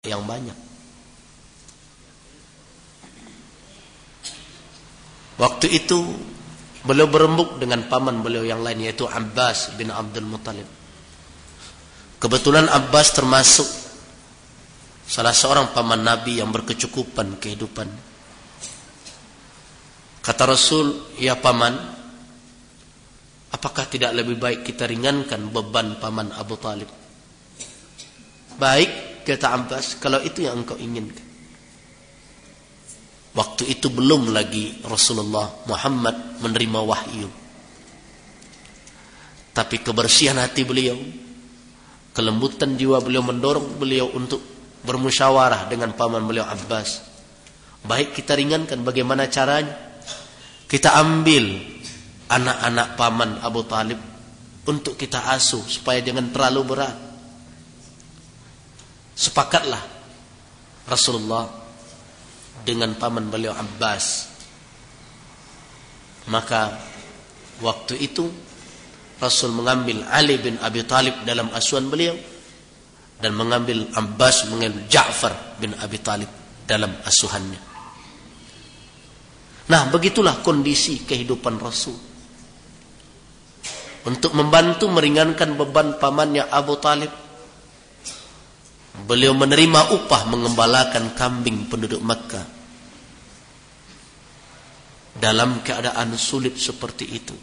yang banyak. Waktu itu beliau berembuk dengan paman beliau yang lain, yaitu Abbas bin Abdul Muttalib. Kebetulan Abbas termasuk salah seorang paman Nabi yang berkecukupan kehidupan. Kata Rasul, ya paman, apakah tidak lebih baik kita ringankan beban paman Abu Talib? Baik, kata Abbas, kalau itu yang engkau inginkan. Waktu itu belum lagi Rasulullah Muhammad menerima wahyu. Tapi kebersihan hati beliau, kelembutan jiwa beliau mendorong beliau untuk bermusyawarah dengan paman beliau Abbas. Baik, kita ringankan, bagaimana caranya? Kita ambil anak-anak paman Abu Talib untuk kita asuh supaya jangan terlalu berat. Sepakatlah Rasulullah dengan paman beliau Abbas. Maka waktu itu Rasul mengambil Ali bin Abi Talib dalam asuhan beliau, dan mengambil Abbas, mengambil Ja'far bin Abi Talib dalam asuhannya. Nah, begitulah kondisi kehidupan Rasul. Untuk membantu meringankan beban pamannya Abu Talib, beliau menerima upah mengembalakan kambing penduduk Makkah. Dalam keadaan sulit seperti itu,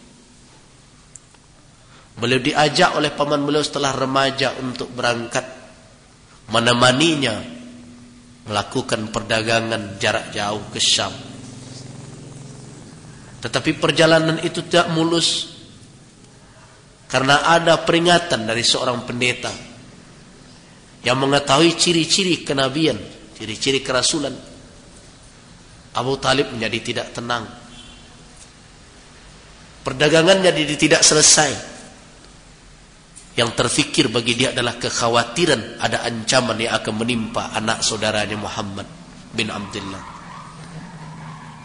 beliau diajak oleh paman beliau setelah remaja untuk berangkat menemaninya melakukan perdagangan jarak jauh ke Syam. Tetapi perjalanan itu tidak mulus, karena ada peringatan dari seorang pendeta yang mengetahui ciri-ciri kenabian, ciri-ciri kerasulan. Abu Talib menjadi tidak tenang. Perdagangannya jadi tidak selesai. Yang terfikir bagi dia adalah kekhawatiran ada ancaman yang akan menimpa anak saudaranya Muhammad bin Abdullah.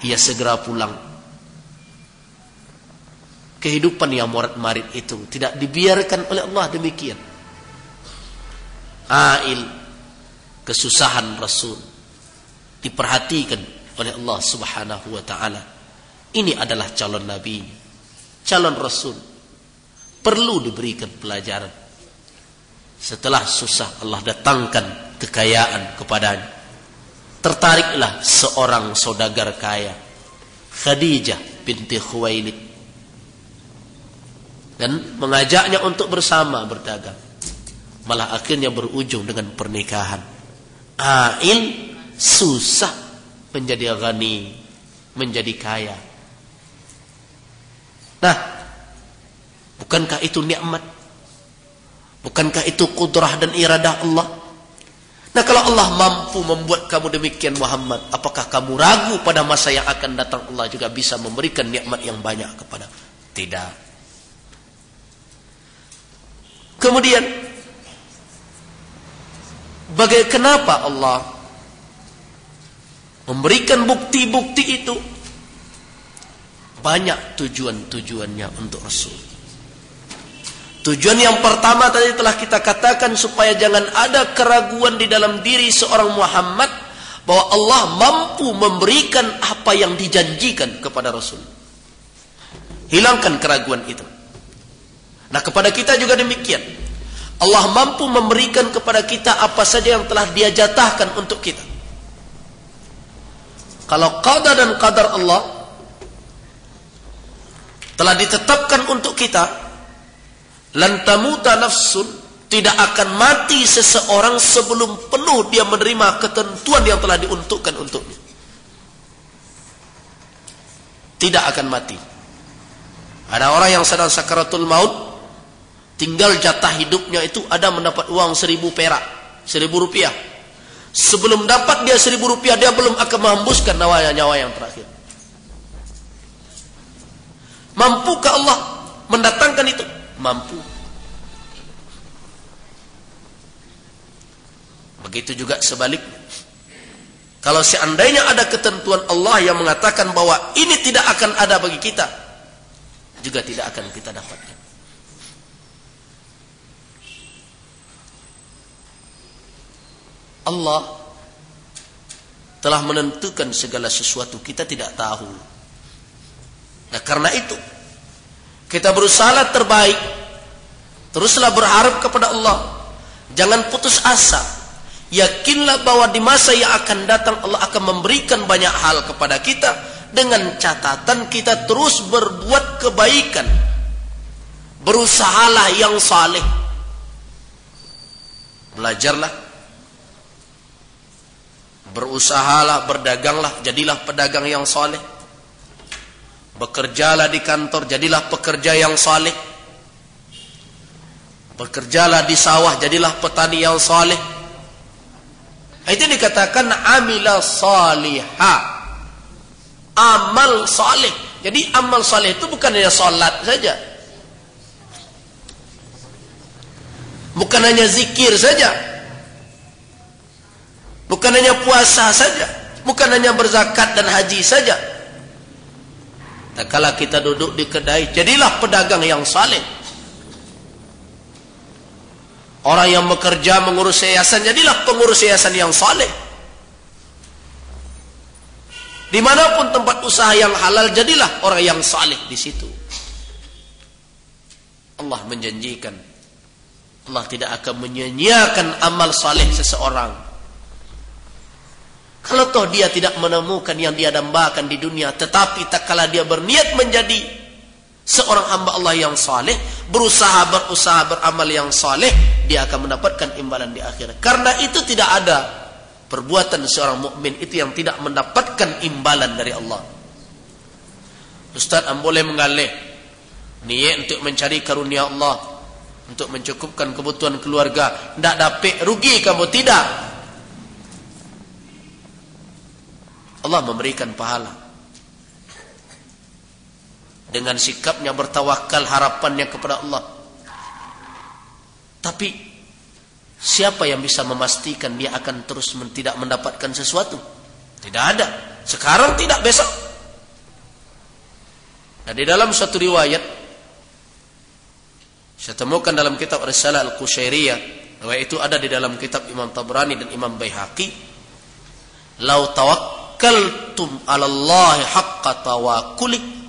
Ia segera pulang. Kehidupan yang morat-marit itu tidak dibiarkan oleh Allah demikian. Ail, kesusahan Rasul diperhatikan oleh Allah Subhanahu wa ta'ala. Ini adalah calon Nabi, calon Rasul, perlu diberikan pelajaran. Setelah susah, Allah datangkan kekayaan kepadanya. Tertariklah seorang saudagar kaya, Khadijah binti Khuwailid, dan mengajaknya untuk bersama berdagang. Malah akhirnya berujung dengan pernikahan. Ail susah menjadi ghani, menjadi kaya. Nah, bukankah itu nikmat? Bukankah itu kudrah dan iradah Allah? Nah, kalau Allah mampu membuat kamu demikian Muhammad, apakah kamu ragu pada masa yang akan datang Allah juga bisa memberikan nikmat yang banyak kepada? Tidak. Kemudian, kenapa Allah memberikan bukti-bukti itu? Banyak tujuan-tujuannya untuk Rasul. Tujuan yang pertama tadi telah kita katakan, supaya jangan ada keraguan di dalam diri seorang Muhammad bahwa Allah mampu memberikan apa yang dijanjikan kepada Rasul. Hilangkan keraguan itu. Nah, kepada kita juga demikian. Allah mampu memberikan kepada kita apa saja yang telah Dia jatahkan untuk kita. Kalau qada dan qadar Allah telah ditetapkan untuk kita, lan tamuta nafsun, tidak akan mati seseorang sebelum penuh dia menerima ketentuan yang telah diuntukkan untuknya. Tidak akan mati. Ada orang yang sedang sakaratul maut, tinggal jatah hidupnya itu ada mendapat uang 1000 perak, 1000 rupiah. Sebelum dapat dia 1000 rupiah, dia belum akan menghembuskan nyawa yang terakhir. Mampukah Allah mendatangkan itu? Mampu. Begitu juga sebaliknya. Kalau seandainya ada ketentuan Allah yang mengatakan bahwa ini tidak akan ada bagi kita, juga tidak akan kita dapatkan. Allah telah menentukan segala sesuatu, kita tidak tahu. Nah, karena itu kita berusaha terbaik. Teruslah berharap kepada Allah. Jangan putus asa. Yakinlah bahwa di masa yang akan datang Allah akan memberikan banyak hal kepada kita, dengan catatan kita terus berbuat kebaikan. Berusahalah yang saleh. Belajarlah. Berusahalah, berdaganglah, jadilah pedagang yang saleh. Bekerjalah di kantor, jadilah pekerja yang saleh. Bekerjalah di sawah, jadilah petani yang saleh. Itu dikatakan amila salihah. Amal saleh. Jadi amal saleh itu bukan hanya salat saja. Bukan hanya zikir saja. Bukan hanya puasa saja. Bukan hanya berzakat dan haji saja. Tak kala kita duduk di kedai, jadilah pedagang yang saleh. Orang yang bekerja mengurus yayasan, jadilah pengurus yayasan yang saleh. Dimanapun tempat usaha yang halal, jadilah orang yang saleh di situ. Allah menjanjikan, Allah tidak akan menyia-nyiakan amal saleh seseorang. Kalau toh dia tidak menemukan yang dia dambakan di dunia, tetapi tak kala dia berniat menjadi seorang hamba Allah yang saleh, berusaha beramal yang saleh, dia akan mendapatkan imbalan di akhirat. Karena itu tidak ada perbuatan seorang mukmin itu yang tidak mendapatkan imbalan dari Allah. Ustaz, boleh mengalih niat untuk mencari karunia Allah, untuk mencukupkan kebutuhan keluarga, tidak dapat rugi kamu? Tidak. Allah memberikan pahala dengan sikapnya bertawakal, harapannya kepada Allah. Tapi siapa yang bisa memastikan dia akan terus tidak mendapatkan sesuatu? Tidak ada. Sekarang tidak, besok. Nah, di dalam suatu riwayat saya temukan dalam kitab Risalah Al-Qushairiyah, riwayat itu ada di dalam kitab Imam Tabrani dan Imam Baihaqi. Lau tawakkaltum 'ala Allah haqqa tawakkuli,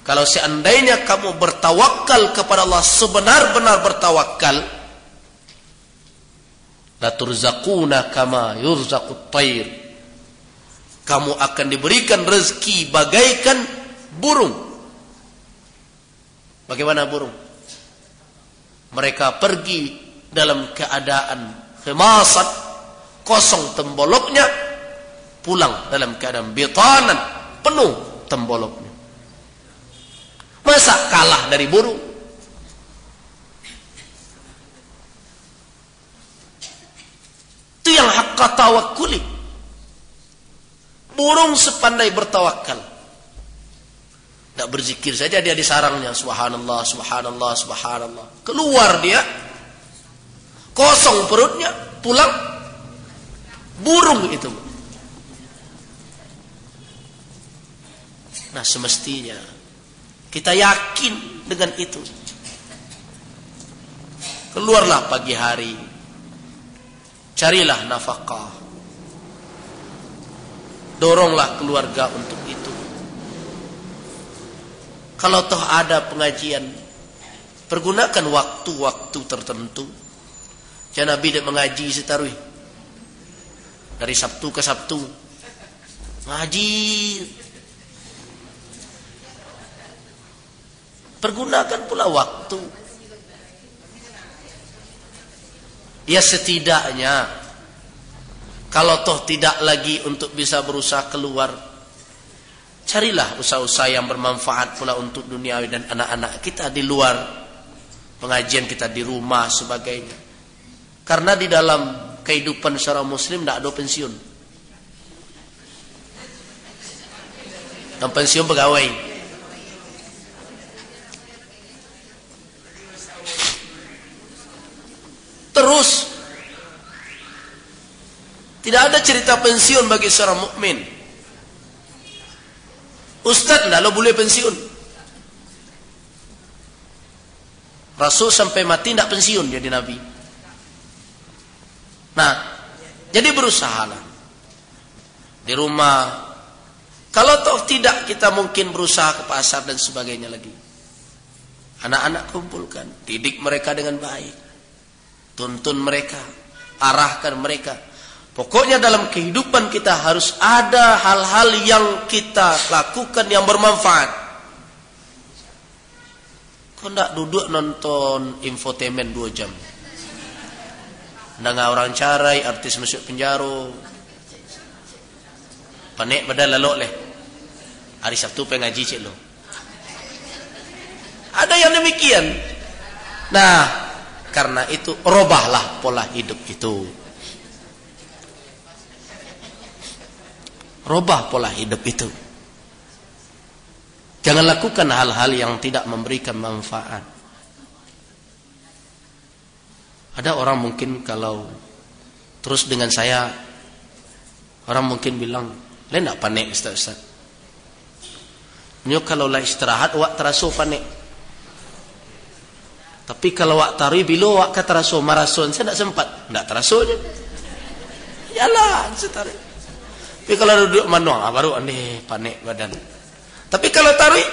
kalau seandainya kamu bertawakal kepada Allah sebenar-benar bertawakal, la turzaquna kama yurzaqut thair, kamu akan diberikan rezeki bagaikan burung. Bagaimana burung? Mereka pergi dalam keadaan khimasat, kosong temboloknya, pulang dalam keadaan bitanan, penuh temboloknya. Masa kalah dari burung? Itu yang haqqa tawakkuli. Burung sepandai bertawakal, tidak berzikir saja dia di sarangnya, subhanallah, subhanallah, subhanallah. Keluar dia, kosong perutnya, pulang. Burung itu. Nah, semestinya kita yakin dengan itu. Keluarlah pagi hari, carilah nafkah, doronglah keluarga untuk itu. Kalau toh ada pengajian, pergunakan waktu-waktu tertentu. Jangan Nabi tidak mengaji setaruh dari Sabtu ke Sabtu ngaji. Pergunakan pula waktu. Ya setidaknya, kalau toh tidak lagi untuk bisa berusaha keluar, carilah usaha-usaha yang bermanfaat pula untuk duniawi dan anak-anak kita di luar, pengajian kita di rumah sebagainya. Karena di dalam kehidupan seorang muslim tidak ada pensiun. Dan pensiun pegawai. Terus tidak ada cerita pensiun bagi seorang mukmin. Ustaz tidak boleh pensiun. Rasul sampai mati tidak pensiun jadi Nabi. Nah, jadi berusahalah di rumah. Kalau toh tidak, kita mungkin berusaha ke pasar dan sebagainya lagi. Anak-anak kumpulkan, didik mereka dengan baik, tuntun mereka, arahkan mereka. Pokoknya dalam kehidupan kita harus ada hal-hal yang kita lakukan yang bermanfaat. Kau tidak duduk nonton infotainment 2 jam. Nggak orang carai, artis masuk penjara. Panik pada lalok leh. Hari Sabtu pengaji cik lo. Ada yang demikian. Nah, karena itu robahlah pola hidup itu. Robah pola hidup itu. Jangan lakukan hal-hal yang tidak memberikan manfaat. Ada orang mungkin kalau terus dengan saya, orang mungkin bilang, "Lain nak panik Ustaz. Nyo kalau lah istirahat wak teraso panik. Tapi kalau wak tari bilo wak kateraso marason saya tak sempat. Tak teraso je. Yalah, setari. Tapi kalau duduk manuang baru aneh panik badan. Tapi kalau tarik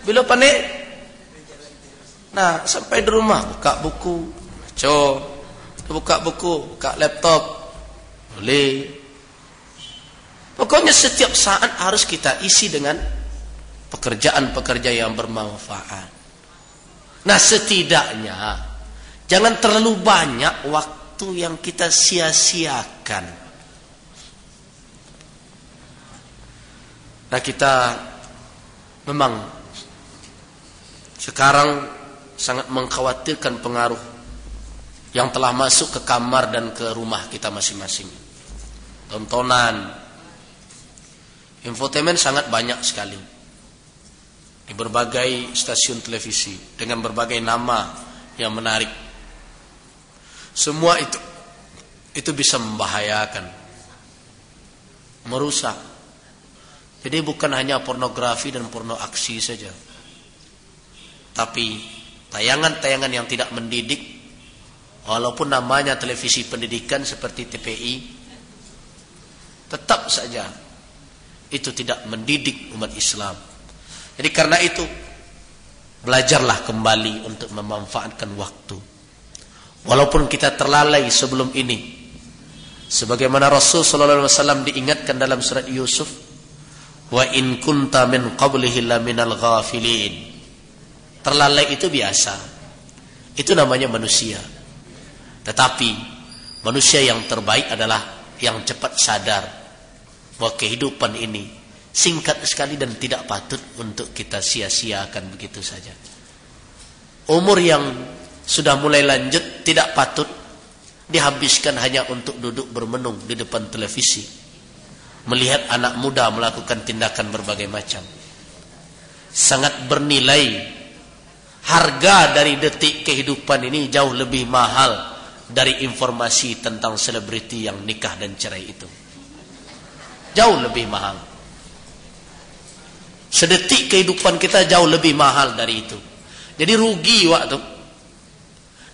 bila panik, nah sampai di rumah buka buku, buka buku, buka laptop, boleh. Pokoknya setiap saat harus kita isi dengan pekerjaan-pekerjaan yang bermanfaat. Nah setidaknya jangan terlalu banyak waktu yang kita sia-siakan. Nah kita memang sekarang sangat mengkhawatirkan pengaruh yang telah masuk ke kamar dan ke rumah kita masing-masing. Tontonan, infotainment sangat banyak sekali di berbagai stasiun televisi dengan berbagai nama yang menarik. Semua itu bisa membahayakan, merusak. Jadi bukan hanya pornografi dan porno aksi saja, tapi tayangan-tayangan yang tidak mendidik, walaupun namanya televisi pendidikan seperti TPI, tetap saja itu tidak mendidik umat Islam. Jadi karena itu belajarlah kembali untuk memanfaatkan waktu. Walaupun kita terlalai sebelum ini, sebagaimana Rasul sallallahu alaihi wasallam diingatkan dalam surat Yusuf, wa in kunta min qablihi laminal ghafilin. Terlalai itu biasa. Itu namanya manusia. Tetapi manusia yang terbaik adalah yang cepat sadar bahwa kehidupan ini singkat sekali dan tidak patut untuk kita sia-siakan begitu saja. Umur yang sudah mulai lanjut tidak patut dihabiskan hanya untuk duduk bermenung di depan televisi, melihat anak muda melakukan tindakan berbagai macam. Sangat bernilai. Harga dari detik kehidupan ini jauh lebih mahal dari informasi tentang selebriti yang nikah dan cerai itu. Jauh lebih mahal. Sedetik kehidupan kita jauh lebih mahal dari itu. Jadi rugi waktu.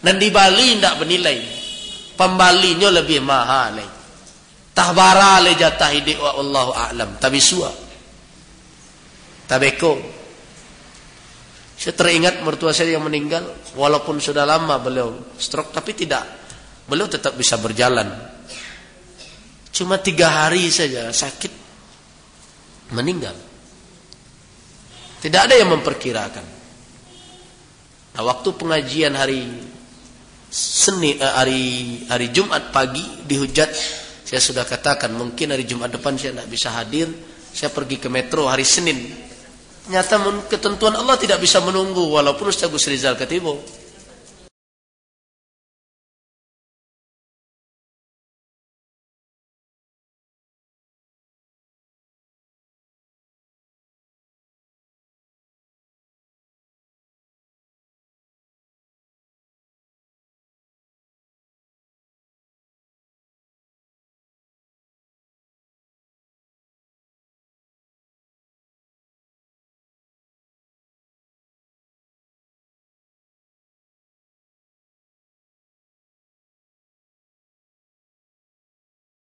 Dan di Bali tidak bernilai. Pembalinya lebih mahal. Tahbara le jatah hidup wa Allahu a'lam. Tabisua. Tabeko. Saya teringat mertua saya yang meninggal, walaupun sudah lama beliau stroke, tapi tidak. Beliau tetap bisa berjalan. Cuma 3 hari saja sakit, meninggal. Tidak ada yang memperkirakan. Nah, waktu pengajian hari Jumat pagi dihujat, saya sudah katakan mungkin hari Jumat depan saya tidak bisa hadir. Saya pergi ke Metro hari Senin. Nyata ketentuan Allah tidak bisa menunggu, walaupun Ustaz Gus Rizal Katibo.